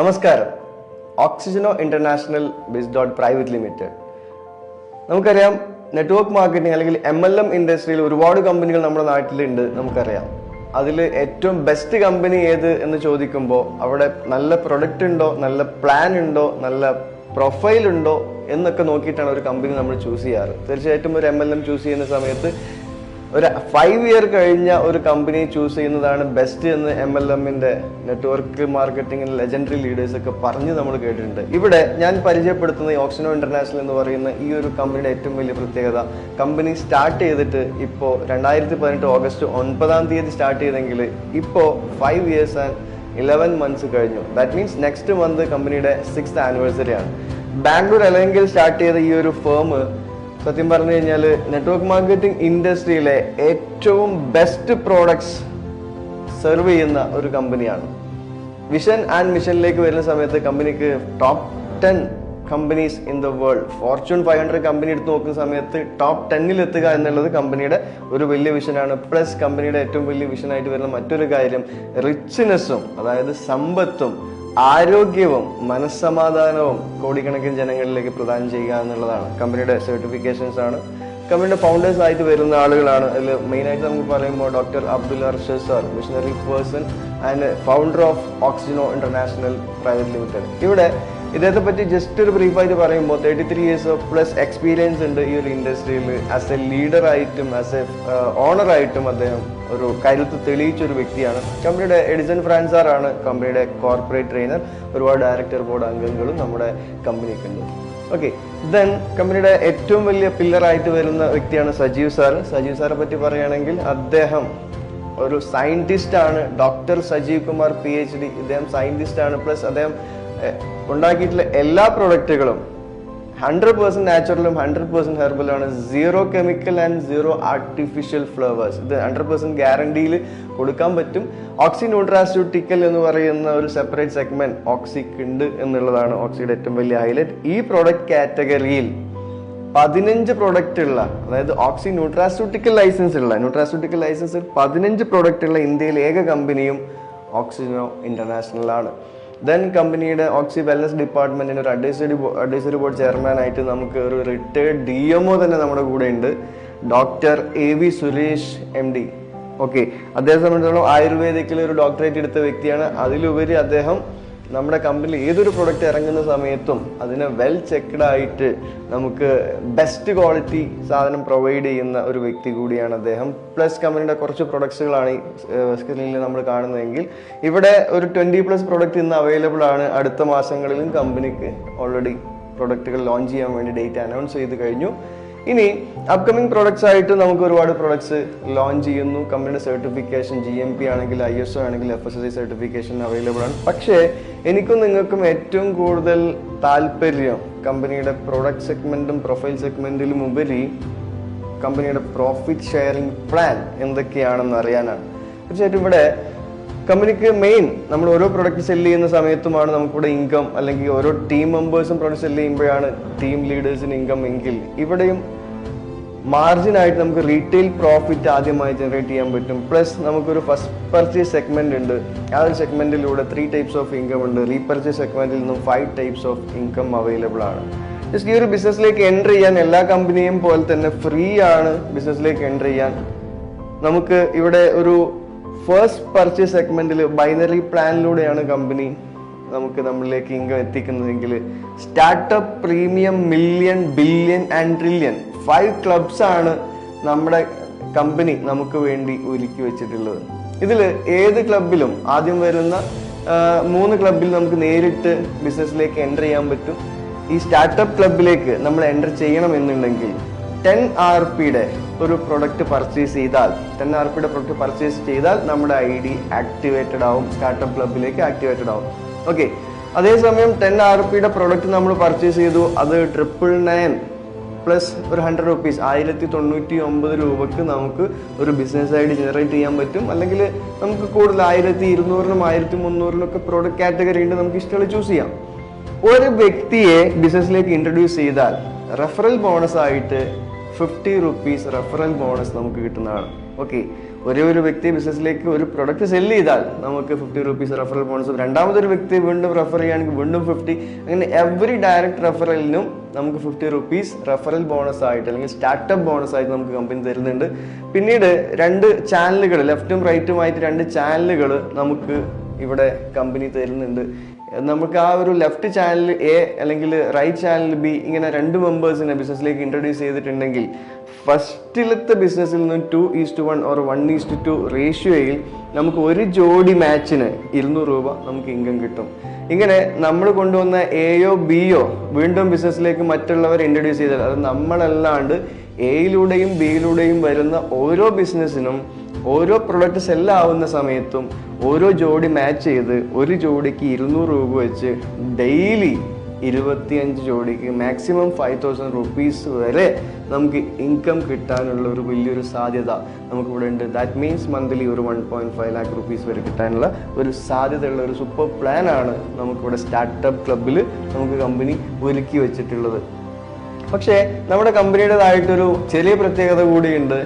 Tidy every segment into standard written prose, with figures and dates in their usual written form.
നമസ്കാരം. Oxygeno international biz dot private limited. നമുക്കറിയാം, network marketing അല്ലെങ്കിൽ MLM ഇൻഡസ്ട്രിയിൽ ഒരുപാട് കമ്പനികൾ നമ്മുടെ നാട്ടിലുണ്ട്. നമുക്കറിയാം, അതിൽ ഏറ്റവും ബെസ്റ്റ് കമ്പനി ഏത് എന്ന് ചോദിക്കുമ്പോൾ അവിടെ നല്ല പ്രൊഡക്റ്റ് ഉണ്ടോ, നല്ല പ്ലാൻ ഉണ്ടോ, നല്ല പ്രൊഫൈൽ ഉണ്ടോ എന്നൊക്കെ നോക്കിയിട്ടാണ് ഒരു കമ്പനി നമ്മൾ ചൂസ് ചെയ്യാറ്. തീർച്ചയായിട്ടും ഒരു MLM ചൂസ് ചെയ്യുന്ന സമയത്ത് ഒരു 5 ഇയർ കഴിഞ്ഞ ഒരു കമ്പനി ചൂസ് ചെയ്യുന്നതാണ് ബെസ്റ്റ് എന്ന് MLMന്റെ നെറ്റ്വർക്ക് മാർക്കറ്റിംഗിൽ ലെജൻഡറി ലീഡേഴ്സ് ഒക്കെ പറഞ്ഞ് നമ്മൾ കേട്ടിട്ടുണ്ട്. ഇവിടെ ഞാൻ പരിചയപ്പെടുത്തുന്ന ഓക്സിജനോ ഇന്റർനാഷണൽ എന്ന് പറയുന്ന ഈ ഒരു കമ്പനിയുടെ ഏറ്റവും വലിയ പ്രത്യേകത, കമ്പനി സ്റ്റാർട്ട് ചെയ്തിട്ട് ഇപ്പോൾ 2018 ഓഗസ്റ്റ് 9 സ്റ്റാർട്ട് ചെയ്തെങ്കിൽ ഇപ്പോൾ 5 years and 11 months കഴിഞ്ഞു. ദാറ്റ് മീൻസ് നെക്സ്റ്റ് മന്ത് കമ്പനിയുടെ 6th ആനിവേഴ്സറി ആണ്. ബാംഗ്ലൂർ അല്ലെങ്കിൽ സ്റ്റാർട്ട് ചെയ്ത ഈ ഒരു ഫേം സത്യം പറഞ്ഞു കഴിഞ്ഞാൽ നെറ്റ്വർക്ക് മാർക്കറ്റിംഗ് ഇൻഡസ്ട്രിയിലെ ഏറ്റവും ബെസ്റ്റ് പ്രോഡക്ട്സ് സെർവ് ചെയ്യുന്ന ഒരു കമ്പനിയാണ്. വിഷൻ ആൻഡ് മിഷനിലേക്ക് വരുന്ന സമയത്ത് കമ്പനിക്ക് top 10 companies in the world, Fortune 500 company എടുത്ത് നോക്കുന്ന സമയത്ത് ടോപ്പ് 10 എത്തുക എന്നുള്ളത് കമ്പനിയുടെ ഒരു വലിയ വിഷനാണ്. പ്ലസ് കമ്പനിയുടെ ഏറ്റവും വലിയ വിഷനായിട്ട് വരുന്ന മറ്റൊരു കാര്യം റിച്ച്നെസ്സും, അതായത് സമ്പത്തും ആരോഗ്യവും മനസ്സമാധാനവും കോടിക്കണക്കിന് ജനങ്ങളിലേക്ക് പ്രദാനം ചെയ്യുക എന്നുള്ളതാണ്. കമ്പനിയുടെ സർട്ടിഫിക്കേഷൻസ് ആണ്. കമ്പനിയുടെ ഫൗണ്ടേഴ്സ് ആയിട്ട് വരുന്ന ആളുകളാണ്. അതിൽ മെയിനായിട്ട് നമുക്ക് പറയുമ്പോൾ doctor Abdul Arshad sir, missionary person and founder of Oxygeno international private limited. ഇവിടെ ഇദ്ദേഹത്തെ പറ്റി ജസ്റ്റ് ഒരു ബ്രീഫായിട്ട് പറയുമ്പോൾ 33 years ഓഫ് പ്ലസ് എക്സ്പീരിയൻസ് ഉണ്ട് ഈ ഒരു ഇൻഡസ്ട്രിയിൽ. ആസ് എ ലീഡർ ആയിട്ടും ആസ് എ ഓണർ ആയിട്ടും അദ്ദേഹം ഒരു കരുത്ത് തെളിയിച്ച ഒരു വ്യക്തിയാണ്. കമ്പനിയുടെ എഡിസൺ ഫ്രാൻസാർ ആണ് കമ്പനിയുടെ കോർപ്പറേറ്റ് ട്രെയിനർ. ഒരുപാട് ഡയറക്ടർ ബോർഡ് അംഗങ്ങളും നമ്മുടെ കമ്പനിക്കുണ്ട്. ഓക്കെ, ദെൻ കമ്പനിയുടെ ഏറ്റവും വലിയ പില്ലറായിട്ട് വരുന്ന വ്യക്തിയാണ് സജീവ് സാർ. സജീവ് സാറെ പറ്റി പറയുകയാണെങ്കിൽ അദ്ദേഹം ഒരു സയന്റിസ്റ്റ് ആണ്. Doctor Sajeev Kumar PhD. ഇദ്ദേഹം സയന്റിസ്റ്റ് ആണ്. പ്ലസ് അദ്ദേഹം ഉണ്ടാക്കിയിട്ടുള്ള എല്ലാ പ്രൊഡക്റ്റുകളും 100% നാച്ചുറലും 100% ഹെർബലാണ്. 0 കെമിക്കൽ ആൻഡ് 0 ആർട്ടിഫിഷ്യൽ ഫ്ലേവേഴ്സ്. ഇത് 100% ഗ്യാരണ്ടിയിൽ കൊടുക്കാൻ പറ്റും. ഓക്സി ന്യൂട്രാസ്യൂട്ടിക്കൽ എന്ന് പറയുന്ന ഒരു സെപ്പറേറ്റ് സെഗ്മെന്റ് ഓക്സിക്ക് ഉണ്ട് എന്നുള്ളതാണ് ഓക്സിയുടെ ഏറ്റവും വലിയ ഹൈലൈറ്റ്. ഈ പ്രൊഡക്റ്റ് കാറ്റഗറിയിൽ 15 പ്രൊഡക്റ്റ് ഉള്ള, അതായത് ഓക്സി ന്യൂട്രാസ്യൂട്ടിക്കൽ ലൈസൻസ് 15 പ്രൊഡക്റ്റ് ഉള്ള ഇന്ത്യയിലെ ഏക കമ്പനിയും ഓക്സിജനോ ഇന്റർനാഷണൽ ആണ്. ദെൻ കമ്പനിയുടെ ഓക്സി വെൽനസ് ഡിപ്പാർട്ട്മെന്റിന്റെ ഒരു അഡ്വൈസറി ബോർഡ് ചെയർമാൻ ആയിട്ട് നമുക്ക് ഒരു റിട്ടയർഡ് DMO തന്നെ നമ്മുടെ കൂടെ ഉണ്ട്, doctor AV Suresh MD. Okay, അദ്ദേഹത്തെ സംബന്ധിച്ചിടത്തോളം ആയുർവേദിക്കിൽ ഒരു ഡോക്ടറേറ്റ് എടുത്ത വ്യക്തിയാണ്. അതിലുപരി അദ്ദേഹം നമ്മുടെ കമ്പനിയിൽ ഏതൊരു പ്രൊഡക്റ്റ് ഇറങ്ങുന്ന സമയത്തും അതിനെ വെൽ ചെക്ക്ഡ് ആയിട്ട് നമുക്ക് ബെസ്റ്റ് ക്വാളിറ്റി സാധനം പ്രൊവൈഡ് ചെയ്യുന്ന ഒരു വ്യക്തി കൂടിയാണ് അദ്ദേഹം. പ്ലസ് കമ്പനിയുടെ കുറച്ച് പ്രൊഡക്ട്സുകളാണ് ഈ സ്ക്രീനിൽ നമ്മൾ കാണുന്നതെങ്കിൽ ഇവിടെ ഒരു 20+ പ്രൊഡക്റ്റ് ഇന്ന് അവൈലബിൾ ആണ്. അടുത്ത മാസങ്ങളിലും കമ്പനിക്ക് ഓൾറെഡി പ്രൊഡക്റ്റുകൾ ലോഞ്ച് ചെയ്യാൻ വേണ്ടി ഡേറ്റ് അനൗൺസ് ചെയ്ത് കഴിഞ്ഞു. ഇനി അപ്കമിങ് പ്രൊഡക്ട്സ് ആയിട്ട് നമുക്ക് ഒരുപാട് പ്രൊഡക്ട്സ് ലോഞ്ച് ചെയ്യുന്നു. കമ്പനിയുടെ സർട്ടിഫിക്കേഷൻ GMP ആണെങ്കിൽ ISO ആണെങ്കിൽ FSSAI സർട്ടിഫിക്കേഷൻ അവൈലബിൾ ആണ്. പക്ഷേ എനിക്കും നിങ്ങൾക്കും ഏറ്റവും കൂടുതൽ താല്പര്യം കമ്പനിയുടെ പ്രൊഡക്റ്റ് സെഗ്മെന്റും പ്രൊഫൈൽ സെഗ്മെന്റിലും ഉപരി കമ്പനിയുടെ പ്രോഫിറ്റ് ഷെയറിംഗ് പ്ലാൻ എന്തൊക്കെയാണെന്ന് അറിയാനാണ്. തീർച്ചയായിട്ടും ഇവിടെ കമ്പനിക്ക് മെയിൻ നമ്മൾ ഓരോ പ്രൊഡക്റ്റ് സെല് ചെയ്യുന്ന സമയത്തുമാണ് നമുക്കിവിടെ ഇൻകം, അല്ലെങ്കിൽ ഓരോ ടീം മെമ്പേഴ്സും പ്രൊഡക്റ്റ് സെല് ചെയ്യുമ്പോഴാണ് ടീം ലീഡേഴ്സിന് ഇൻകം എങ്കിൽ ഇവിടെയും മാർജിനായിട്ട് നമുക്ക് റീറ്റെയിൽ പ്രോഫിറ്റ് ആദ്യമായി ജനറേറ്റ് ചെയ്യാൻ പറ്റും. പ്ലസ് നമുക്കൊരു ഫസ്റ്റ് പർച്ചേസ് സെഗ്മെന്റ് ഉണ്ട്. ആ ഒരു സെഗ്മെന്റിലൂടെ 3 types ഓഫ് ഇൻകം ഉണ്ട്. റീപർച്ചേസ് സെഗ്മെന്റിൽ നിന്നും 5 types ഓഫ് ഇൻകം അവൈലബിൾ ആണ്. ജസ്റ്റ് ഈ ഒരു ബിസിനസ്സിലേക്ക് എൻ്റർ ചെയ്യാൻ എല്ലാ കമ്പനിയും പോലെ തന്നെ ഫ്രീ ആണ് ബിസിനസ്സിലേക്ക് എൻ്റർ ചെയ്യാൻ. നമുക്ക് ഇവിടെ ഒരു ഫസ്റ്റ് പർച്ചേസ് സെഗ്മെന്റിൽ ബൈനറി പ്ലാനിലൂടെയാണ് കമ്പനി നമുക്ക് നമ്മളിലേക്ക് ഇൻകം എത്തിക്കുന്നതെങ്കിൽ startup, premium, million, billion and trillion 5 clubs ആണ് നമ്മുടെ കമ്പനി നമുക്ക് വേണ്ടി ഒരുക്കി വെച്ചിട്ടുള്ളത്. ഇതിൽ ഏത് ക്ലബിലും ആദ്യം വരുന്ന 3 ക്ലബിൽ നമുക്ക് നേരിട്ട് ബിസിനസ്സിലേക്ക് എൻ്റർ ചെയ്യാൻ പറ്റും. ഈ സ്റ്റാർട്ടപ്പ് ക്ലബിലേക്ക് നമ്മൾ എൻ്റർ ചെയ്യണമെന്നുണ്ടെങ്കിൽ 10 Rpയുടെ ഒരു പ്രൊഡക്റ്റ് പർച്ചേസ് ചെയ്താൽ നമ്മുടെ ID ആക്ടിവേറ്റഡ് ആവും, സ്റ്റാർട്ടപ്പ് ക്ലബിലേക്ക് ആക്ടിവേറ്റഡ് ആവും. ഓക്കെ, അതേസമയം 10 Rpയുടെ പ്രൊഡക്റ്റ് നമ്മൾ പർച്ചേസ് ചെയ്തു, അത് 999 പ്ലസ് ഒരു 100 rupees 1099 രൂപക്ക് നമുക്ക് ഒരു ബിസിനസ് ID ജനറേറ്റ് ചെയ്യാൻ പറ്റും. അല്ലെങ്കിൽ നമുക്ക് കൂടുതൽ 1200-നും 1300-നൊക്കെ പ്രോഡക്റ്റ് കാറ്റഗറി ഉണ്ട്, നമുക്ക് ഇഷ്ടമുള്ള ചൂസ് ചെയ്യാം. ഒരു വ്യക്തിയെ ബിസിനസ്സിലേക്ക് ഇൻട്രൊഡ്യൂസ് ചെയ്താൽ റെഫറൽ ബോണസ് ആയിട്ട് 50 rupees റെഫറൽ ബോണസ് നമുക്ക് കിട്ടുന്നതാണ്. ഓക്കെ, ഒരേ ഒരു വ്യക്തി ബിസിനസ്സിലേക്ക് ഒരു പ്രൊഡക്റ്റ് സെല് ചെയ്താൽ നമുക്ക് 50 rupees റെഫറൽ ബോണസും, രണ്ടാമതൊരു വ്യക്തി വീണ്ടും റെഫർ ചെയ്യുകയാണെങ്കിൽ വീണ്ടും 50. അങ്ങനെ എവറി ഡയറക്റ്റ് റെഫറലിനും നമുക്ക് 50 rupees റെഫറൽ ബോണസ് ആയിട്ട് അല്ലെങ്കിൽ സ്റ്റാർട്ടപ്പ് ബോണസ് ആയിട്ട് നമുക്ക് കമ്പനി തരുന്നുണ്ട്. പിന്നീട് 2 ചാനലുകൾ, ലെഫ്റ്റും റൈറ്റുമായിട്ട് 2 ചാനലുകൾ നമുക്ക് ഇവിടെ കമ്പനി തരുന്നുണ്ട്. നമുക്ക് ആ ഒരു ലെഫ്റ്റ് ചാനൽ എ അല്ലെങ്കിൽ റൈറ്റ് ചാനൽ ബി ഇങ്ങനെ 2 മെമ്പേഴ്സിനെ ബിസിനസ്സിലേക്ക് ഇൻട്രൊഡ്യൂസ് ചെയ്തിട്ടുണ്ടെങ്കിൽ ഫസ്റ്റിലത്തെ ബിസിനസ്സിൽ നിന്ന് 2:1 or 1:2 റേഷ്യോയിൽ നമുക്ക് ഒരു ജോഡി മാച്ചിന് 200 രൂപ നമുക്ക് ഇൻകം കിട്ടും. ഇങ്ങനെ നമ്മൾ കൊണ്ടുവന്ന എയോ ബിയോ വീണ്ടും ബിസിനസ്സിലേക്ക് മറ്റുള്ളവർ ഇൻട്രൊഡ്യൂസ് ചെയ്താൽ, അത് നമ്മളല്ലാണ്ട് എയിലൂടെയും ബിയിലൂടെയും വരുന്ന ഓരോ ബിസിനസ്സിനും ഓരോ പ്രൊഡക്റ്റ് സെല്ലാവുന്ന സമയത്തും ഓരോ ജോഡി മാച്ച് ചെയ്ത് ഒരു ജോഡിക്ക് 200 രൂപ വെച്ച് ഡെയിലി 25 ജോഡിക്ക് മാക്സിമം 5,000 rupees വരെ നമുക്ക് ഇൻകം കിട്ടാനുള്ള ഒരു വലിയൊരു സാധ്യത നമുക്കിവിടെ ഉണ്ട്. ദാറ്റ് മീൻസ് മന്ത്ലി ഒരു 1.5 lakh rupees വരെ കിട്ടാനുള്ള ഒരു സാധ്യതയുള്ള ഒരു സൂപ്പർ പ്ലാൻ ആണ് നമുക്കിവിടെ സ്റ്റാർട്ടപ്പ് ക്ലബിൽ നമുക്ക് കമ്പനി ഒരുക്കി വെച്ചിട്ടുള്ളത്. പക്ഷേ നമ്മുടെ കമ്പനിയുടേതായിട്ടൊരു ചെറിയ പ്രത്യേകത കൂടിയുണ്ട്.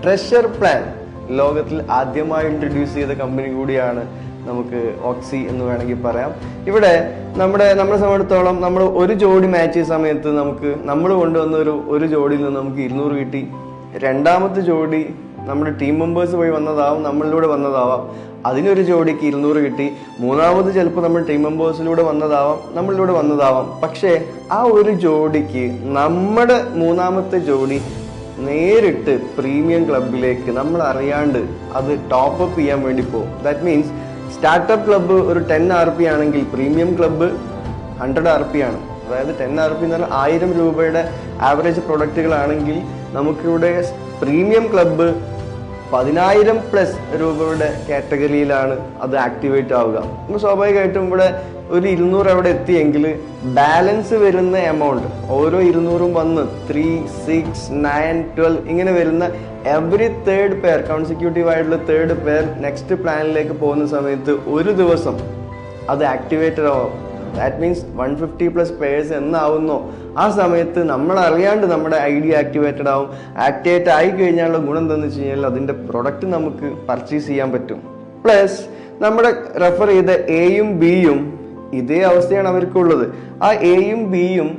ട്രഷർ പ്ലാൻ ലോകത്തിൽ ആദ്യമായി ഇൻട്രൊഡ്യൂസ് ചെയ്ത കമ്പനി കൂടിയാണ് നമുക്ക് ഓക്സി എന്ന് വേണമെങ്കിൽ പറയാം. ഇവിടെ നമ്മളെ സംബന്ധിച്ചിടത്തോളം നമ്മൾ ഒരു ജോഡി മാച്ച് ചെയ്യുന്ന സമയത്ത് നമ്മൾ കൊണ്ടുവന്ന ഒരു ജോഡിയിൽ നിന്ന് നമുക്ക് 200 കിട്ടി. രണ്ടാമത്തെ ജോഡി നമ്മുടെ ടീം മെമ്പേഴ്സ് വഴി വന്നതാവാം, നമ്മളിലൂടെ വന്നതാവാം, അതിനൊരു ജോഡിക്ക് 200 കിട്ടി. മൂന്നാമത് ചിലപ്പോൾ നമ്മൾ ടീം മെമ്പേഴ്സിലൂടെ വന്നതാവാം, നമ്മളിലൂടെ വന്നതാവാം. പക്ഷേ ആ ഒരു ജോഡിക്ക് നമ്മുടെ മൂന്നാമത്തെ ജോഡി നേരിട്ട് പ്രീമിയം ക്ലബിലേക്ക് നമ്മൾ അറിയാണ്ട് അത് ടോപ്പ് അപ്പ് ചെയ്യാൻ വേണ്ടി പോകും. ദാറ്റ് മീൻസ് സ്റ്റാർട്ടപ്പ് ക്ലബ്ബ് ഒരു 10 RP ആണെങ്കിൽ പ്രീമിയം ക്ലബ്ബ് 100 RP ആണ്. അതായത് 10 RP എന്ന് പറഞ്ഞാൽ 1000 രൂപയുടെ ആവറേജ് പ്രൊഡക്റ്റുകളാണെങ്കിൽ നമുക്കിവിടെ പ്രീമിയം ക്ലബ്ബ് 10,000+ രൂപയുടെ കാറ്റഗറിയിലാണ് അത് ആക്ടിവേറ്റ് ആവുക. നമുക്ക് സ്വാഭാവികമായിട്ടും ഇവിടെ ഒരു 200 അവിടെ എത്തിയെങ്കിൽ ബാലൻസ് വരുന്ന എമൗണ്ട് ഓരോ 200ഉം വന്ന് 3, 6, 9, 12 ഇങ്ങനെ വരുന്ന എവറി തേർഡ് പെയർ കോൺസിക്യൂട്ടീവ് ആയിട്ടുള്ള തേർഡ് പെയർ നെക്സ്റ്റ് പ്ലാനിലേക്ക് പോകുന്ന സമയത്ത് ഒരു ദിവസം അത് ആക്ടിവേറ്റഡ് ആവും. ദാറ്റ് മീൻസ് 150+ പേഴ്സ് എന്നാവുന്നോ ആ സമയത്ത് നമ്മൾ അറിയാണ്ട് നമ്മുടെ ID ആക്ടിവേറ്റഡ് ആവും. ആക്ടിവേറ്റ് ആയി കഴിഞ്ഞാലുള്ള ഗുണം എന്താണെന്ന് വെച്ച് കഴിഞ്ഞാൽ അതിൻ്റെ പ്രൊഡക്റ്റ് നമുക്ക് പർച്ചേസ് ചെയ്യാൻ പറ്റും. പ്ലസ് നമ്മുടെ റെഫർ ചെയ്ത എയും ബിയും ഇതേ അവസ്ഥയാണ് അവർക്കുള്ളത്. ആ എയും ബിയും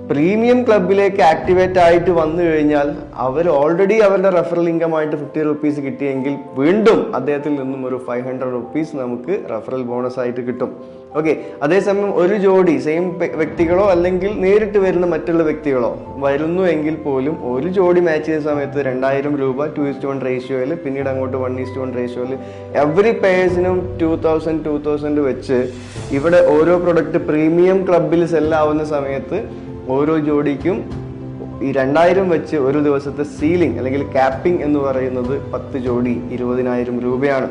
പ്രീമിയം ക്ലബിലേക്ക് ആക്ടിവേറ്റ് ആയിട്ട് വന്നു കഴിഞ്ഞാൽ അവർ ഓൾറെഡി അവരുടെ റെഫറൽ ഇൻകം ആയിട്ട് 50 rupees കിട്ടിയെങ്കിൽ വീണ്ടും അദ്ദേഹത്തിൽ നിന്നും ഒരു 500 rupees നമുക്ക് റെഫറൽ ബോണസ് ആയിട്ട് കിട്ടും. ഓക്കെ, അതേസമയം ഒരു ജോഡി സെയിം വ്യക്തികളോ അല്ലെങ്കിൽ നേരിട്ട് വരുന്ന മറ്റുള്ള വ്യക്തികളോ വരുന്നു എങ്കിൽ പോലും ഒരു ജോഡി മാച്ച് ചെയ്യുന്ന സമയത്ത് 2,000 രൂപ 2:1 റേഷ്യോയിൽ, പിന്നീട് അങ്ങോട്ട് 1:1 റേഷ്യോയിൽ എവറി പേഴ്സിനും 2,000 വെച്ച് ഇവിടെ ഓരോ പ്രൊഡക്റ്റ് പ്രീമിയം ക്ലബിൽ സെല്ലാവുന്ന സമയത്ത് ഓരോ ജോഡിക്കും ഈ 2,000 വെച്ച് ഒരു ദിവസത്തെ സീലിംഗ് അല്ലെങ്കിൽ ക്യാപ്പിംഗ് എന്ന് പറയുന്നത് 10 ജോഡി 20,000 രൂപയാണ്.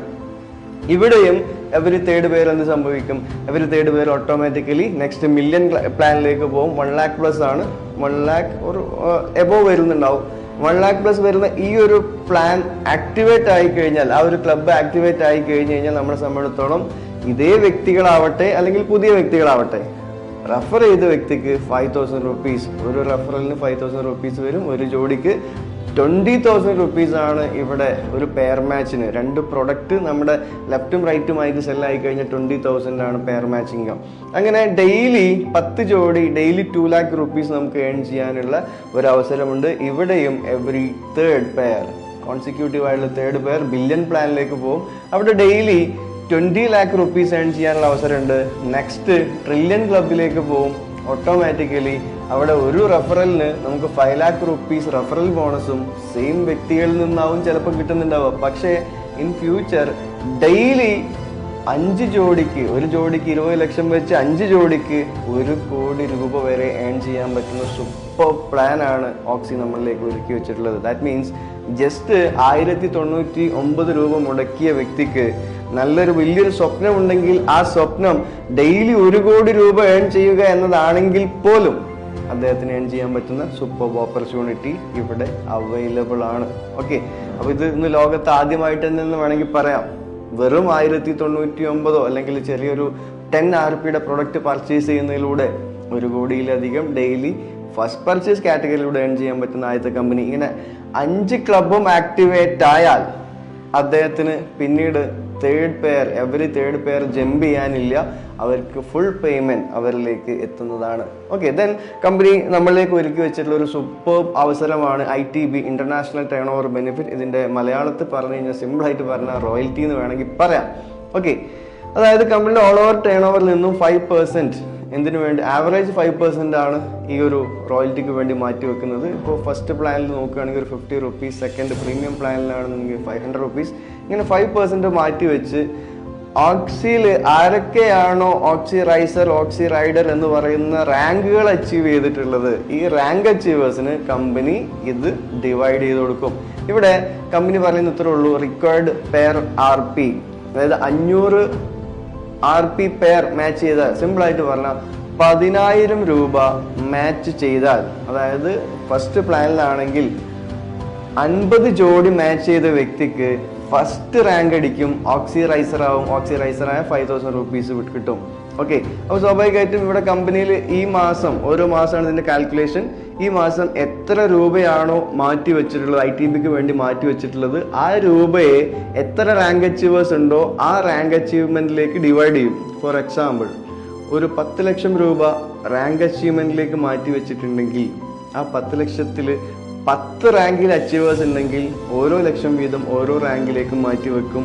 ഇവിടെയും എവരി തേർഡ് പേർ എന്ത് സംഭവിക്കും? എവരി തേർഡ് പേർ ഓട്ടോമാറ്റിക്കലി നെക്സ്റ്റ് മില്യൺ പ്ലാനിലേക്ക് പോകും. 1 lakh+ ആണ്, 1 lakh ഒരു എബോവ് വരുന്നുണ്ടാവും. 1 lakh+ വരുന്ന ഈ ഒരു പ്ലാൻ ആക്ടിവേറ്റ് ആയി കഴിഞ്ഞാൽ, ആ ഒരു ക്ലബ്ബ് ആക്ടിവേറ്റ് ആയി കഴിഞ്ഞ് കഴിഞ്ഞാൽ നമ്മളെ സംബന്ധിച്ചിടത്തോളം ഇതേ വ്യക്തികളാവട്ടെ അല്ലെങ്കിൽ പുതിയ വ്യക്തികളാവട്ടെ റെഫർ ചെയ്ത വ്യക്തിക്ക് 5,000 rupees, ഒരു റെഫറലിന് 5,000 rupees വരും. ഒരു ജോഡിക്ക് 20,000 rupees ആണ് ഇവിടെ ഒരു പെയർ മാച്ചിന്. 2 പ്രൊഡക്റ്റ് നമ്മുടെ ലെഫ്റ്റും റൈറ്റുമായിട്ട് സെല്ലായി കഴിഞ്ഞാൽ 20,000 ആണ് പെയർ മാച്ച് ഇൻകം. അങ്ങനെ ഡെയിലി 10 ജോഡി ഡെയിലി 2 lakh rupees നമുക്ക് ഏൺ ചെയ്യാനുള്ള ഒരു അവസരമുണ്ട്. ഇവിടെയും എവറി തേർഡ് പെയർ കോൺസിക്യൂട്ടീവ് ആയിട്ടുള്ള തേർഡ് പെയർ ബില്യൺ പ്ലാനിലേക്ക് പോകും. അവിടെ ഡെയിലി 20 lakh rupees ഏൺ ചെയ്യാനുള്ള അവസരമുണ്ട്. നെക്സ്റ്റ് ട്രില്യൺ ക്ലബിലേക്ക് പോകും. ഓട്ടോമാറ്റിക്കലി അവിടെ ഒരു റെഫറലിന് നമുക്ക് 5 lakh rupees റെഫറൽ ബോണസും സെയിം വ്യക്തികളിൽ നിന്നാവും ചിലപ്പോൾ കിട്ടുന്നുണ്ടാവുക. പക്ഷേ ഇൻ ഫ്യൂച്ചർ ഡെയിലി 5 ജോഡിക്ക്, ഒരു ജോഡിക്ക് 20 ലക്ഷം വെച്ച് 5 ജോഡിക്ക് 1 കോടി രൂപ വരെ ഏൺ ചെയ്യാൻ പറ്റുന്ന സൂപ്പർ പ്ലാൻ ആണ് ഓക്സി നമ്മളിലേക്ക് ഒരുക്കി വെച്ചിട്ടുള്ളത്. ദാറ്റ് മീൻസ് ജസ്റ്റ് 1,099 രൂപ മുടക്കിയ വ്യക്തിക്ക് നല്ലൊരു വലിയൊരു സ്വപ്നം ഉണ്ടെങ്കിൽ ആ സ്വപ്നം ഡെയിലി 1 കോടി രൂപ ഏൺ ചെയ്യുക എന്നതാണെങ്കിൽ പോലും അദ്ദേഹത്തിന് ഏൺ ചെയ്യാൻ പറ്റുന്ന സൂപ്പർ ഓപ്പർച്യൂണിറ്റി ഇവിടെ അവൈലബിൾ ആണ്. ഓക്കെ, അപ്പൊ ഇത് ഇന്ന് ലോകത്ത് ആദ്യമായിട്ട് തന്നെ വേണമെങ്കിൽ പറയാം. വെറും 1,099 അല്ലെങ്കിൽ ചെറിയൊരു 10 RPയുടെ പ്രൊഡക്റ്റ് പർച്ചേസ് ചെയ്യുന്നതിലൂടെ 1 കോടിയിലധികം ഡെയിലി ഫസ്റ്റ് പർച്ചേസ് കാറ്റഗറിയിലൂടെ ഏൺ ചെയ്യാൻ പറ്റുന്ന ആദ്യത്തെ കമ്പനി. ഇങ്ങനെ 5 ക്ലബും ആക്ടിവേറ്റ് ആയാൽ അദ്ദേഹത്തിന് പിന്നീട് എവറി തേർഡ് പെയർ ജമ്പ് ചെയ്യാനില്ല, അവർക്ക് ഫുൾ പേയ്മെന്റ് അവരിലേക്ക് എത്തുന്നതാണ്. ഓക്കെ, ദെൻ കമ്പനി നമ്മളിലേക്ക് ഒരുക്കി വെച്ചിട്ടുള്ള ഒരു സൂപ്പർ അവസരമാണ് ITB, international turn over benefit. ഇതിന്റെ മലയാളത്തിൽ പറഞ്ഞു കഴിഞ്ഞാൽ സിമ്പിൾ ആയിട്ട് പറഞ്ഞാൽ റോയൽറ്റി എന്ന് വേണമെങ്കിൽ പറയാം. ഓക്കെ, അതായത് കമ്പനിയുടെ ഓൾ ഓവർ ടേൺ ഓവറിൽ നിന്നും 5% എന്തിനു വേണ്ടി ആവറേജ് 5% ആണ് ഈ ഒരു റോയൽറ്റിക്ക് വേണ്ടി മാറ്റി വെക്കുന്നത്. ഇപ്പോൾ ഫസ്റ്റ് പ്ലാനിൽ നോക്കുകയാണെങ്കിൽ ഒരു 50 റുപ്പീസ്, സെക്കൻഡ് പ്രീമിയം പ്ലാനിലാണെന്നുണ്ടെങ്കിൽ 500 റുപ്പീസ്, ഇങ്ങനെ 5% മാറ്റി വെച്ച് ഓക്സിയിൽ ആരൊക്കെയാണോ ഓക്സി റൈസർ, ഓക്സി റൈഡർ എന്ന് പറയുന്ന റാങ്കുകൾ അച്ചീവ് ചെയ്തിട്ടുള്ളത്, ഈ റാങ്ക് അച്ചീവേഴ്സിന് കമ്പനി ഇത് ഡിവൈഡ് ചെയ്ത് കൊടുക്കും. ഇവിടെ കമ്പനി പറയുന്ന ഇത്രേ ഉള്ളൂ, റിക്വയർഡ് പെയർ RP, അതായത് 500 RP പെയർ മാച്ച് ചെയ്താൽ, സിമ്പിൾ ആയിട്ട് പറഞ്ഞാൽ 10,000 രൂപ മാച്ച് ചെയ്താൽ, അതായത് ഫസ്റ്റ് പ്ലാനിലാണെങ്കിൽ 50 ജോഡി മാച്ച് ചെയ്ത വ്യക്തിക്ക് ഫസ്റ്റ് റാങ്ക് അടിക്കും, ഓക്സി റൈസർ ആവും. ഓക്സി റൈസർ ആയ 5,000 റുപ്പീസ് കിട്ടും. ഓക്കെ, അപ്പോൾ സ്വാഭാവികമായിട്ടും ഇവിടെ കമ്പനിയിൽ ഈ മാസം, ഓരോ മാസമാണ് ഇതിന്റെ കാൽക്കുലേഷൻ, ഈ മാസം എത്ര രൂപയാണോ മാറ്റി വെച്ചിട്ടുള്ളത്, ITBക്ക് വേണ്ടി മാറ്റി വെച്ചിട്ടുള്ളത്, ആ രൂപയെ എത്ര റാങ്ക് അച്ചീവേഴ്സ് ഉണ്ടോ ആ റാങ്ക് അച്ചീവ്മെന്റിലേക്ക് ഡിവൈഡ് ചെയ്യും. ഫോർ എക്സാമ്പിൾ, ഒരു 10 ലക്ഷം രൂപ റാങ്ക് അച്ചീവ്മെന്റിലേക്ക് മാറ്റി വെച്ചിട്ടുണ്ടെങ്കിൽ ആ 10 ലക്ഷത്തിൽ 10 റാങ്കിൽ അച്ചീവേഴ്സ് ഉണ്ടെങ്കിൽ ഓരോ ലക്ഷം വീതം ഓരോ റാങ്കിലേക്കും മാറ്റി വെക്കും.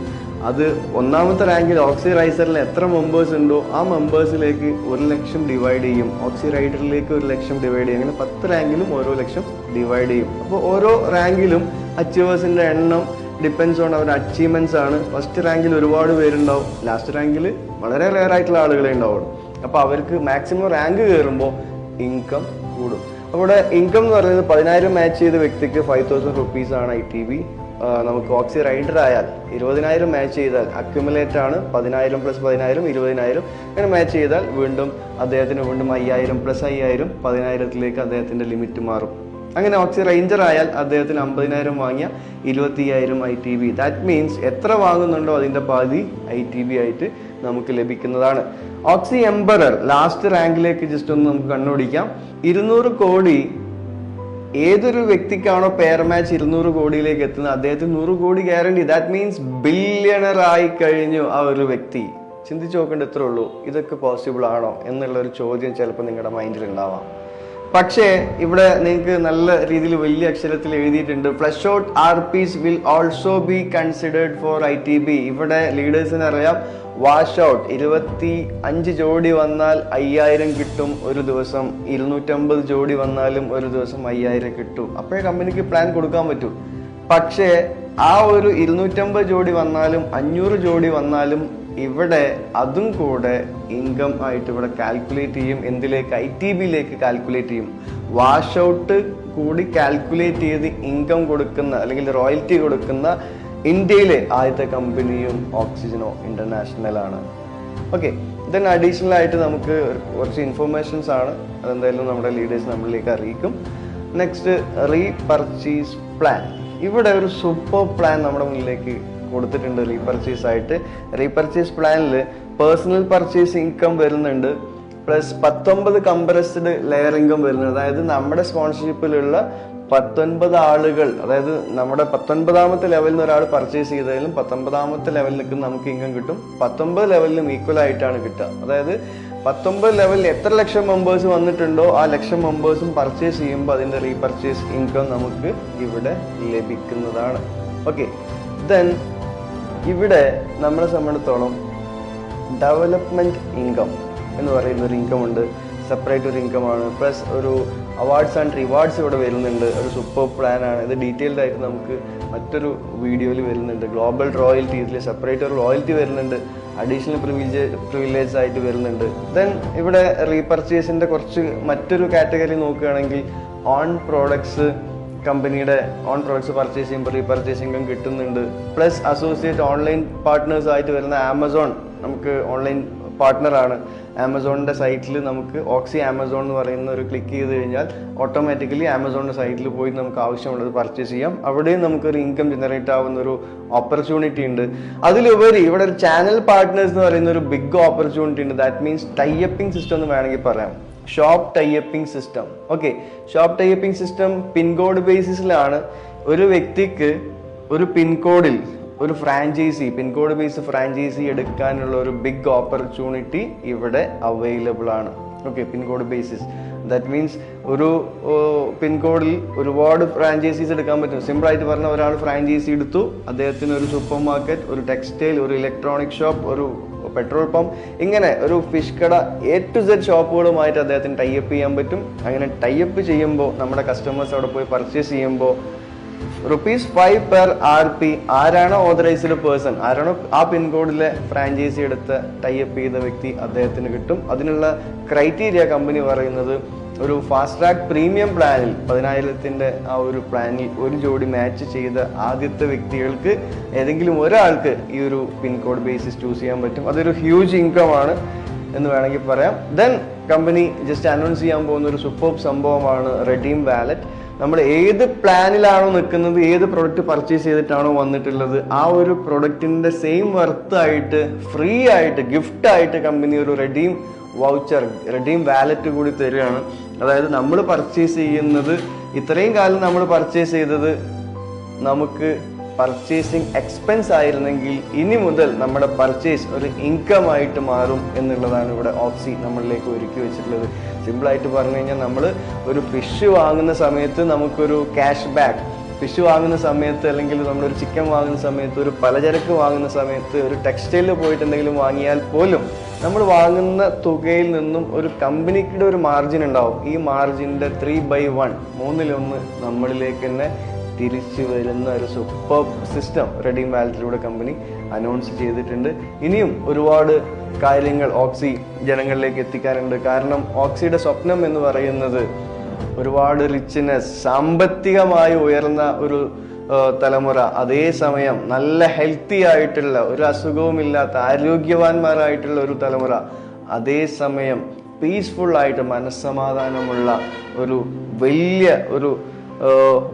അത് ഒന്നാമത്തെ റാങ്കിൽ ഓക്സി റൈസറിൽ എത്ര മെമ്പേഴ്സ് ഉണ്ടോ ആ മെമ്പേഴ്സിലേക്ക് 1 ലക്ഷം ഡിവൈഡ് ചെയ്യും, ഓക്സി റൈഡറിലേക്ക് 1 ലക്ഷം ഡിവൈഡ് ചെയ്യും. അങ്ങനെ 10 റാങ്കിലും ഓരോ ലക്ഷം ഡിവൈഡ് ചെയ്യും. അപ്പോൾ ഓരോ റാങ്കിലും അച്ചീവേഴ്സിന്റെ എണ്ണം ഡിപ്പെൻസ് ഓൺ അവരുടെ അച്ചീവ്മെന്റ്സ് ആണ്. ഫസ്റ്റ് റാങ്കിൽ ഒരുപാട് പേരുണ്ടാവും, ലാസ്റ്റ് റാങ്കിൽ വളരെ റെയർ ആയിട്ടുള്ള ആളുകളെ ഉണ്ടാവുള്ളൂ. അപ്പോൾ അവർക്ക് മാക്സിമം റാങ്ക് കയറുമ്പോൾ ഇൻകം കൂടും. അപ്പോൾ ഇവിടെ ഇൻകം എന്ന് പറയുന്നത് 10,000 മാച്ച് ചെയ്ത വ്യക്തിക്ക് 5,000 റുപ്പീസ് ആണ് ITB. നമുക്ക് ഓക്സി റൈഡർ ആയാൽ 20,000 മാച്ച് ചെയ്താൽ അക്യുമുലേറ്റ് ആണ്, 10,000 + 10,000 20,000 അങ്ങനെ മാച്ച് ചെയ്താൽ വീണ്ടും അദ്ദേഹത്തിന് വീണ്ടും 5,000 + 5,000 10,000ത്തിലേക്ക് അദ്ദേഹത്തിന്റെ ലിമിറ്റ് മാറും. അങ്ങനെ ഓക്സി റേഞ്ചർ ആയാൽ അദ്ദേഹത്തിന് 50,000 വാങ്ങിയ 25,000 ITB. ദാറ്റ് മീൻസ് എത്ര വാങ്ങുന്നുണ്ടോ അതിന്റെ പാതി ITB ആയിട്ട് നമുക്ക് ലഭിക്കുന്നതാണ്. ഓക്സി എംബറർ ലാസ്റ്റ് റാങ്കിലേക്ക് ജസ്റ്റ് ഒന്ന് നമുക്ക് കണ്ണോടിക്കാം. 200 കോടി ഏതൊരു വ്യക്തിക്കാണോ പെയർ മാച്ച് 200 കോടിയിലേക്ക് എത്തുന്നത് അദ്ദേഹത്തിന് 100 കോടി ഗ്യാരണ്ടി. ദാറ്റ് മീൻസ് ബില്യണർ ആയി കഴിഞ്ഞു ആ ഒരു വ്യക്തി. ചിന്തിച്ചു നോക്കേണ്ട ഇത്രേ ഉള്ളൂ. ഇതൊക്കെ പോസിബിൾ ആണോ എന്നുള്ള ഒരു ചോദ്യം ചിലപ്പോൾ നിങ്ങളുടെ മൈൻഡിൽ ഉണ്ടാവാം. പക്ഷേ ഇവിടെ നിങ്ങൾക്ക് നല്ല രീതിയിൽ വലിയ അക്ഷരത്തിൽ എഴുതിയിട്ടുണ്ട്, flush out RPs will also be considered for ITB. ഇവിടെ ലീഡേഴ്സിന് അറിയാം, വാഷ് ഔട്ട് 25 ജോഡി വന്നാൽ 5,000 കിട്ടും ഒരു ദിവസം, 250 ജോഡി വന്നാലും ഒരു ദിവസം 5,000 കിട്ടും. അപ്പോഴേ കമ്പനിക്ക് പ്ലാൻ കൊടുക്കാൻ പറ്റൂ. പക്ഷേ ആ ഒരു 250 ജോഡി വന്നാലും 500 ജോഡി വന്നാലും ഇവിടെ അതും കൂടെ ഇൻകം ആയിട്ട് ഇവിടെ കാൽക്കുലേറ്റ് ചെയ്യും. എന്തിലേക്ക്? ITBയിലേക്ക് കാൽക്കുലേറ്റ് ചെയ്യും. വാഷ് ഔട്ട് കൂടി കാൽക്കുലേറ്റ് ചെയ്ത് ഇൻകം കൊടുക്കുന്ന അല്ലെങ്കിൽ റോയൽറ്റി കൊടുക്കുന്ന ഇന്ത്യയിലെ ആദ്യത്തെ കമ്പനിയും ഓക്സിജനോ ഇന്റർനാഷണൽ ആണ്. ഓക്കെ, ദെൻ അഡീഷണൽ ആയിട്ട് നമുക്ക് കുറച്ച് ഇൻഫർമേഷൻസ് ആണ്, അതെന്തായാലും നമ്മുടെ ലീഡേഴ്സ് നമ്മളിലേക്ക് അറിയിക്കും. Next, repurchase plan. ഇവിടെ ഒരു സൂപ്പർ പ്ലാൻ നമ്മുടെ മുന്നിലേക്ക് കൊടുത്തിട്ടുണ്ട് റീപർച്ചേസ് ആയിട്ട്. റീപർച്ചേസ് പ്ലാനിൽ പേഴ്സണൽ പർച്ചേസ് ഇൻകം വരുന്നുണ്ട്, പ്ലസ് 19 കംപ്രസ്ഡ് ലെയർ ഇൻകം വരുന്നുണ്ട്. അതായത് നമ്മുടെ സ്പോൺസർഷിപ്പിലുള്ള 19 ആളുകൾ, അതായത് നമ്മുടെ 19ാമത്തെ ലെവലിൽ നിന്ന് ഒരാൾ പർച്ചേസ് ചെയ്താലും 19ാമത്തെ ലെവലിൽ നിൽക്കുന്ന നമുക്ക് ഇൻകം കിട്ടും. 19 ലെവലിലും ഈക്വൽ ആയിട്ടാണ് കിട്ടുക. അതായത് 19 ലെവലിൽ എത്ര ലക്ഷം മെമ്പേഴ്സ് വന്നിട്ടുണ്ടോ ആ ലക്ഷം മെമ്പേഴ്സും പർച്ചേസ് ചെയ്യുമ്പോൾ അതിന്റെ റീപർച്ചേസ് ഇൻകം നമുക്ക് ഇവിടെ ലഭിക്കുന്നതാണ്. ഓക്കെ, ദെൻ ഇവിടെ നമ്മളെ സംബന്ധിച്ചിടത്തോളം ഡെവലപ്മെന്റ് ഇൻകം എന്ന് പറയുന്ന ഒരു ഇൻകം ഉണ്ട്, സെപ്പറേറ്റ് ഒരു ഇൻകം ആണ്. പ്ലസ് ഒരു അവാർഡ്സ് ആൻഡ് റിവാർഡ്സ് ഇവിടെ വരുന്നുണ്ട്. ഒരു സൂപ്പർ പ്ലാൻ ആണ് ഇത്. ഡീറ്റെയിൽഡ് ആയിട്ട് നമുക്ക് മറ്റൊരു വീഡിയോയിൽ വരുന്നുണ്ട്. ഗ്ലോബൽ റോയൽറ്റി, ഇതിൽ സെപ്പറേറ്റ് ഒരു റോയൽറ്റി വരുന്നുണ്ട്, അഡീഷണൽ പ്രിവിലേജ് ആയിട്ട് വരുന്നുണ്ട്. ദെൻ ഇവിടെ റീപർച്ചേസിന്റെ കുറച്ച് മറ്റൊരു കാറ്റഗറി നോക്കുകയാണെങ്കിൽ ഓൺ പ്രോഡക്ട്സ്, കമ്പനിയുടെ ഓൺ പ്രോഡക്ട്സ് പർച്ചേസ് ചെയ്യുമ്പോൾ റീപർച്ചേസ് ഇൻകം കിട്ടുന്നുണ്ട്. പ്ലസ് അസോസിയേറ്റ് ഓൺലൈൻ പാർട്ട്നേഴ്സ് ആയിട്ട് വരുന്ന ആമസോൺ നമുക്ക് ഓൺലൈൻ പാർട്ട്ണറാണ്. ആമസോണിന്റെ സൈറ്റിൽ നമുക്ക് ഓക്സി ആമസോൺ എന്ന് പറയുന്ന ഒരു ക്ലിക്ക് ചെയ്ത് കഴിഞ്ഞാൽ ഓട്ടോമാറ്റിക്കലി ആമസോണിന്റെ സൈറ്റിൽ പോയി നമുക്ക് ആവശ്യമുള്ളത് പർച്ചേസ് ചെയ്യാം. അവിടെയും നമുക്കൊരു ഇൻകം ജനറേറ്റ് ആവുന്ന ഒരു ഓപ്പർച്യൂണിറ്റി ഉണ്ട്. അതിലുപരി ഇവിടെ ഒരു ചാനൽ പാർട്ട്നേഴ്സ് എന്ന് പറയുന്ന ഒരു ബിഗ് ഓപ്പർച്യൂണിറ്റി ഉണ്ട്. That means tie upping system എന്ന് വേണമെങ്കിൽ പറയാം. Shop typing system. Okay, shop typing system pin code ബേസിസിലാണ്. ഒരു വ്യക്തിക്ക് ഒരു പിൻകോഡിൽ ഒരു ഫ്രാഞ്ചൈസി, പിൻകോഡ് ബേസ് ഫ്രാഞ്ചൈസി എടുക്കാനുള്ള ഒരു ബിഗ് ഓപ്പർച്യൂണിറ്റി ഇവിടെ അവൈലബിൾ ആണ്. Okay, pin code basis that means ഒരു പിൻകോഡിൽ ഒരുപാട് ഫ്രാഞ്ചൈസീസ് എടുക്കാൻ പറ്റും. സിമ്പിൾ ആയിട്ട് പറഞ്ഞാൽ ഒരാൾ ഫ്രാഞ്ചൈസി എടുത്തു, അദ്ദേഹത്തിന് ഒരു സൂപ്പർ മാർക്കറ്റ്, ഒരു ടെക്സ്റ്റൈൽ, ഒരു ഇലക്ട്രോണിക് ഷോപ്പ്, ഒരു പെട്രോൾ പമ്പ്, ഇങ്ങനെ ഒരു ഫിഷ് കട, A to Z ഷോപ്പുകളുമായിട്ട് അദ്ദേഹത്തിന് ടൈപ്പ് ചെയ്യാൻ പറ്റും. അങ്ങനെ ടൈപ്പ് ചെയ്യുമ്പോൾ നമ്മുടെ കസ്റ്റമേഴ്സ് അവിടെ പോയി പർച്ചേസ് ചെയ്യുമ്പോൾ ₹5 per RP ആരാണോ ഓതറൈസ്ഡ് പേഴ്സൺ, ആരാണോ ആ പിൻകോഡിലെ ഫ്രാഞ്ചൈസി എടുത്ത് ടൈപ്പ് ചെയ്ത വ്യക്തി, അദ്ദേഹത്തിന് കിട്ടും. അതിനുള്ള ക്രൈറ്റീരിയ കമ്പനി പറയുന്നത് ഒരു ഫാസ്റ്റ് ട്രാക്ക് പ്രീമിയം പ്ലാനിൽ 10,000 ആ ഒരു പ്ലാനിൽ ഒരു ജോഡി മാച്ച് ചെയ്ത ആദ്യത്തെ വ്യക്തികൾക്ക് ഏതെങ്കിലും ഒരാൾക്ക് ഈ ഒരു പിൻകോഡ് ബേസിസ് ചൂസ് ചെയ്യാൻ പറ്റും. അതൊരു ഹ്യൂജ് ഇൻകം ആണ് എന്ന് വേണമെങ്കിൽ പറയാം. ദെൻ കമ്പനി ജസ്റ്റ് അനൗൺസ് ചെയ്യാൻ പോകുന്ന ഒരു സൂപ്പർ സംഭവമാണ് റെഡീം വാലറ്റ്. നമ്മൾ ഏത് പ്ലാനിലാണോ നിൽക്കുന്നത്, ഏത് പ്രൊഡക്റ്റ് പർച്ചേസ് ചെയ്തിട്ടാണോ വന്നിട്ടുള്ളത്, ആ ഒരു പ്രൊഡക്റ്റിന്റെ സെയിം വർത്ത് ആയിട്ട് ഫ്രീ ആയിട്ട് ഗിഫ്റ്റ് ആയിട്ട് കമ്പനി ഒരു റെഡീം വൗച്ചർ, റെഡീം വാലറ്റ് കൂടി തരികയാണ്. അതായത് നമ്മൾ പർച്ചേസ് ചെയ്യുന്നത്, ഇത്രയും കാലം നമ്മൾ പർച്ചേസ് ചെയ്തത് നമുക്ക് പർച്ചേസിങ് എക്സ്പെൻസ് ആയിരുന്നെങ്കിൽ ഇനി മുതൽ നമ്മുടെ പർച്ചേസ് ഒരു ഇൻകം ആയിട്ട് മാറും എന്നുള്ളതാണ് ഇവിടെ ഓക്സി നമ്മളിലേക്ക് ഒരുക്കി വെച്ചിട്ടുള്ളത്. സിമ്പിളായിട്ട് പറഞ്ഞു കഴിഞ്ഞാൽ നമ്മൾ ഒരു ഫിഷ് വാങ്ങുന്ന സമയത്ത് നമുക്കൊരു ക്യാഷ് ബാക്ക്, ഫിഷ് വാങ്ങുന്ന സമയത്ത് അല്ലെങ്കിൽ നമ്മളൊരു ചിക്കൻ വാങ്ങുന്ന സമയത്ത്, ഒരു പലചരക്ക് വാങ്ങുന്ന സമയത്ത്, ഒരു ടെക്സ്റ്റൈലിൽ പോയിട്ട് എന്തെങ്കിലും വാങ്ങിയാൽ പോലും നമ്മൾ വാങ്ങുന്ന തുകയിൽ നിന്നും ഒരു കമ്പനിയുടെ ഒരു മാർജിൻ ഉണ്ടാവും. ഈ മാർജിൻ്റെ 3/1, 1/3 നമ്മളിലേക്ക് തന്നെ തിരിച്ചു വരുന്ന ഒരു സൂപ്പർ സിസ്റ്റം റെഡീം വാലറ്റിലൂടെ കമ്പനി അനൗൺസ് ചെയ്തിട്ടുണ്ട്. ഇനിയും ഒരുപാട് കാര്യങ്ങൾ ഓക്സി ജനങ്ങളിലേക്ക് എത്തിക്കാനുണ്ട്. കാരണം ഓക്സിയുടെ സ്വപ്നം എന്ന് പറയുന്നത് ഒരുപാട് റിച്ച്നെസ്, സാമ്പത്തികമായി ഉയർന്ന ഒരു തലമുറ, അതേസമയം നല്ല ഹെൽത്തി ആയിട്ടുള്ള, ഒരു അസുഖവുമില്ലാത്ത ആരോഗ്യവാന്മാരായിട്ടുള്ള ഒരു തലമുറ, അതേസമയം പീസ്ഫുൾ ആയിട്ട് മനസ്സമാധാനമുള്ള ഒരു വലിയ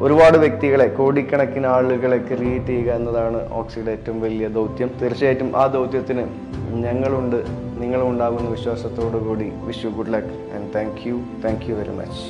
ഒരുപാട് വ്യക്തികളെ, കോടിക്കണക്കിന് ആളുകളെ ക്രിയേറ്റ് ചെയ്യുക എന്നതാണ് ഓക്സിയുടെ ഏറ്റവും വലിയ ദൗത്യം. തീർച്ചയായിട്ടും ആ ദൗത്യത്തിന് ഞങ്ങളുണ്ട്, നിങ്ങളും ഉണ്ടാകുന്ന വിശ്വാസത്തോടു കൂടി wish you good luck and thank you very much.